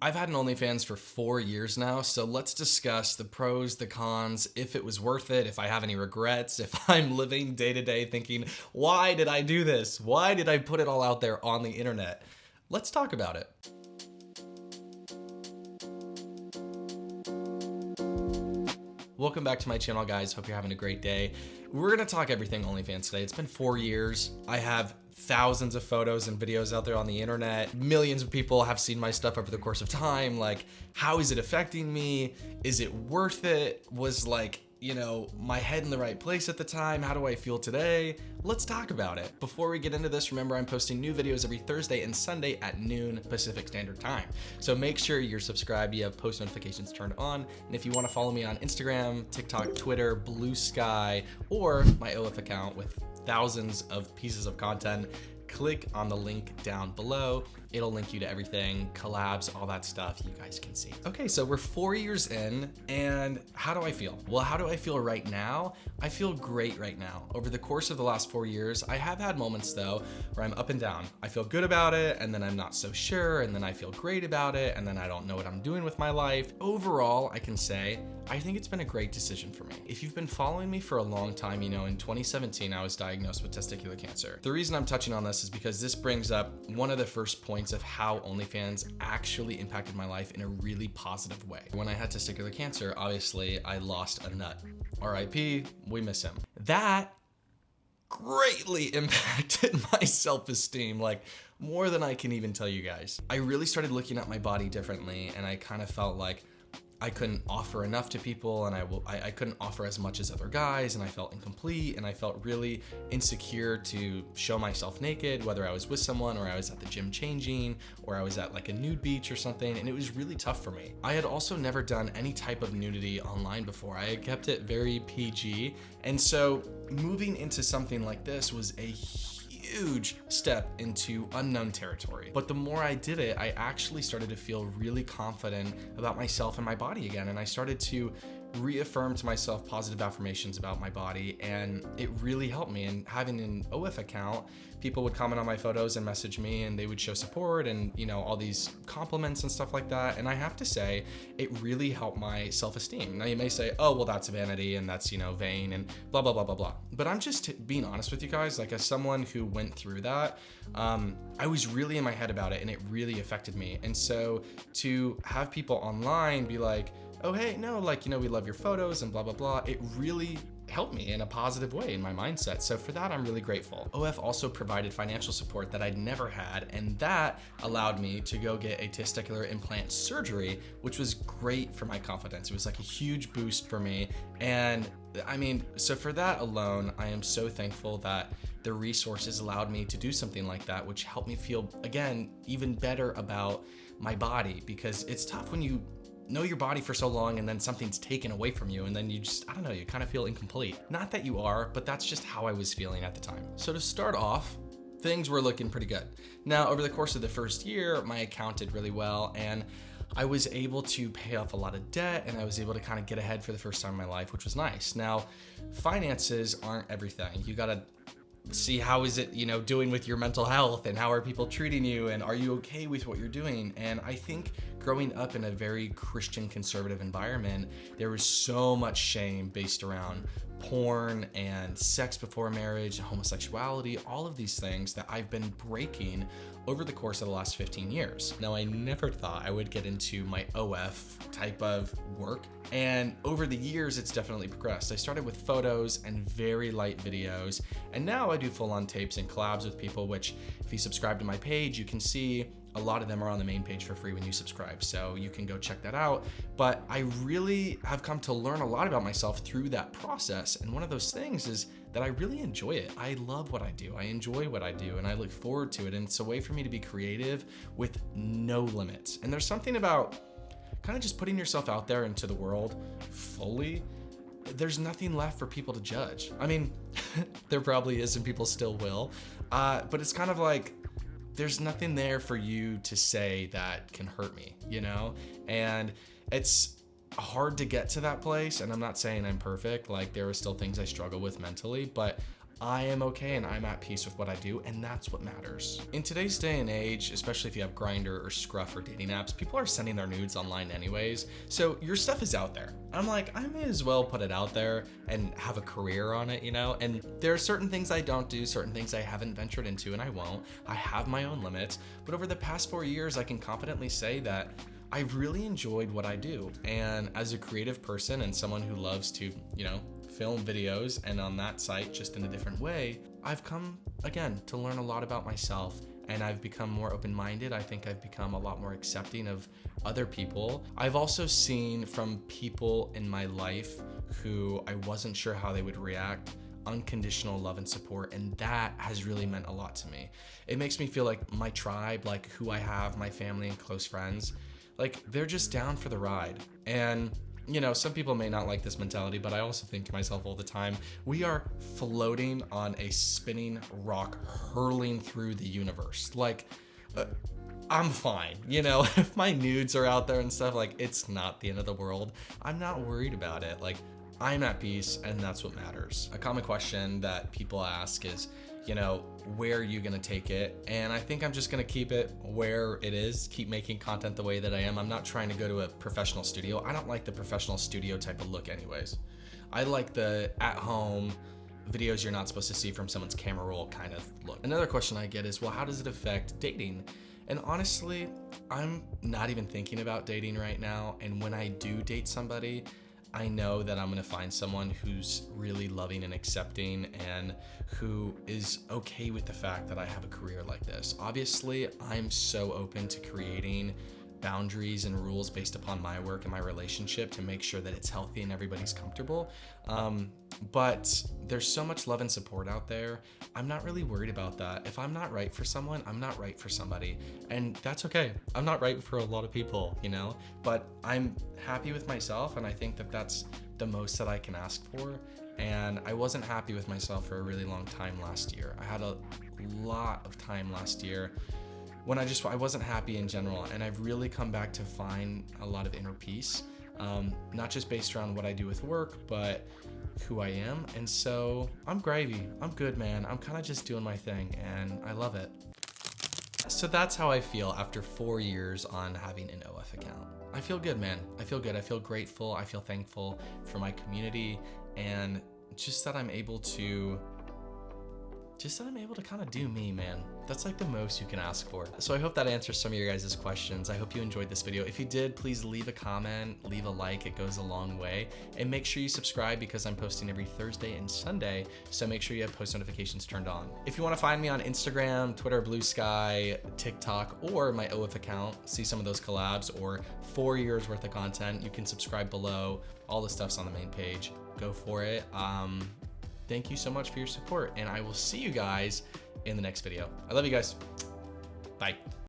I've had an OnlyFans for 4 years now, so let's discuss the pros, the cons, if it was worth it, if I have any regrets, if I'm living day to day thinking, why did I do this? Why did I put it all out there on the internet? Let's talk about it. Welcome back to my channel, guys. Hope you're having a great day. We're gonna talk everything OnlyFans today. It's been 4 years. I have thousands of photos and videos out there on the internet. Millions of people have seen my stuff over the course of time. Like, how is it affecting me? Is it worth it? Was my head in the right place at the time? How do I feel today? Let's talk about it. Before we get into this, remember I'm posting new videos every Thursday and Sunday at noon Pacific Standard Time. So make sure you're subscribed, you have post notifications turned on. And if you want to follow me on Instagram, TikTok, Twitter, Blue Sky, or my OF account with thousands of pieces of content, click on the link down below. It'll link you to everything, collabs, all that stuff you guys can see. Okay, so we're 4 years in, and how do I feel? Well, how do I feel right now? I feel great right now. Over the course of the last 4 years, I have had moments though, where I'm up and down. I feel good about it, and then I'm not so sure, and then I feel great about it, and then I don't know what I'm doing with my life. Overall, I can say, I think it's been a great decision for me. If you've been following me for a long time, you know, in 2017, I was diagnosed with testicular cancer. The reason I'm touching on this is because this brings up one of the first points of how OnlyFans actually impacted my life in a really positive way. When I had testicular cancer, obviously I lost a nut. RIP, we miss him. That greatly impacted my self-esteem, like more than I can even tell you guys. I really started looking at my body differently, and I kind of felt like I couldn't offer enough to people, and I couldn't offer as much as other guys, and I felt incomplete, and I felt really insecure to show myself naked, whether I was with someone or I was at the gym changing or I was at like a nude beach or something, and it was really tough for me. I had also never done any type of nudity online before. I had kept it very PG, and so moving into something like this was a huge step into unknown territory. But the more I did it, I actually started to feel really confident about myself and my body again. And I started to reaffirm to myself positive affirmations about my body, and it really helped me. And having an OF account, people would comment on my photos and message me, and they would show support and, you know, all these compliments and stuff like that. And I have to say, it really helped my self-esteem. Now you may say, oh, well, that's vanity and that's, you know, vain and blah, blah, blah, blah, blah. But I'm just being honest with you guys. Like, as someone who went through that, I was really in my head about it, and it really affected me. And so to have people online be like, oh, hey, no, like, you know, we love your photos and blah, blah, blah. It really helped me in a positive way in my mindset. So for that, I'm really grateful. OF also provided financial support that I'd never had, and that allowed me to go get a testicular implant surgery, which was great for my confidence. It was like a huge boost for me. And I mean, so for that alone, I am so thankful that the resources allowed me to do something like that, which helped me feel, again, even better about my body, because it's tough when you know your body for so long and then something's taken away from you, and then you just, I don't know, you kind of feel incomplete. Not that you are, but that's just how I was feeling at the time. So to start off, things were looking pretty good. Now, over the course of the first year, my account did really well, and I was able to pay off a lot of debt, and I was able to kind of get ahead for the first time in my life, which was nice. Now, finances aren't everything. You gotta see how is it, you know, doing with your mental health, and how are people treating you, and are you okay with what you're doing? And I think growing up in a very Christian conservative environment, there was so much shame based around porn and sex before marriage, homosexuality, all of these things that I've been breaking over the course of the last 15 years. Now, I never thought I would get into my OF type of work, and over the years, it's definitely progressed. I started with photos and very light videos, and now I do full-on tapes and collabs with people, which if you subscribe to my page, you can see a lot of them are on the main page for free when you subscribe, so you can go check that out. But I really have come to learn a lot about myself through that process, and one of those things is that I really enjoy it. I love what I do. I enjoy what I do, and I look forward to it, and it's a way for me to be creative with no limits. And there's something about kind of just putting yourself out there into the world fully. There's nothing left for people to judge. I mean, there probably is, and people still will, but it's kind of like, there's nothing there for you to say that can hurt me, you know? And it's hard to get to that place, and I'm not saying I'm perfect. Like, there are still things I struggle with mentally, but I am okay and I'm at peace with what I do, and that's what matters. In today's day and age, especially if you have Grindr or Scruff or dating apps, people are sending their nudes online anyways, so your stuff is out there. I'm like, I may as well put it out there and have a career on it, you know? And there are certain things I don't do, certain things I haven't ventured into, and I won't. I have my own limits, but over the past 4 years, I can confidently say that I've really enjoyed what I do. And as a creative person and someone who loves to, you know, film videos and on that site just in a different way, I've come again to learn a lot about myself, and I've become more open-minded. I think I've become a lot more accepting of other people. I've also seen from people in my life who I wasn't sure how they would react, unconditional love and support, and that has really meant a lot to me. It makes me feel like my tribe, like who I have, my family and close friends, like they're just down for the ride. And you know, some people may not like this mentality, but I also think to myself all the time, we are floating on a spinning rock hurling through the universe. Like, I'm fine. You know, if my nudes are out there and stuff, like, it's not the end of the world. I'm not worried about it. Like, I'm at peace, and that's what matters. A common question that people ask is, you know, where are you gonna take it? And I think I'm just gonna keep it where it is, keep making content the way that I am. I'm not trying to go to a professional studio. I don't like the professional studio type of look anyways. I like the at-home videos you're not supposed to see from someone's camera roll kind of look. Another question I get is, well, how does it affect dating? And honestly, I'm not even thinking about dating right now. And when I do date somebody, I know that I'm gonna find someone who's really loving and accepting and who is okay with the fact that I have a career like this. Obviously, I'm so open to creating boundaries and rules based upon my work and my relationship to make sure that it's healthy and everybody's comfortable. But there's so much love and support out there. I'm not really worried about that. If I'm not right for someone, I'm not right for somebody. And that's okay. I'm not right for a lot of people, you know, but I'm happy with myself. And I think that that's the most that I can ask for. And I wasn't happy with myself for a really long time last year. I had a lot of time last year when I wasn't happy in general, and I've really come back to find a lot of inner peace, not just based around what I do with work, but who I am. And so I'm gravy. I'm good, man. I'm kind of just doing my thing, and I love it. So that's how I feel after 4 years on having an OF account. I feel good, man. I feel good. I feel grateful. I feel thankful for my community, and just that I'm able to kind of do me, man. That's like the most you can ask for. So I hope that answers some of your guys' questions. I hope you enjoyed this video. If you did, please leave a comment, leave a like, it goes a long way. And make sure you subscribe because I'm posting every Thursday and Sunday, so make sure you have post notifications turned on. If you wanna find me on Instagram, Twitter, Blue Sky, TikTok, or my OF account, see some of those collabs or 4 years worth of content, you can subscribe below. All the stuff's on the main page. Go for it. Thank you so much for your support, and I will see you guys in the next video. I love you guys. Bye.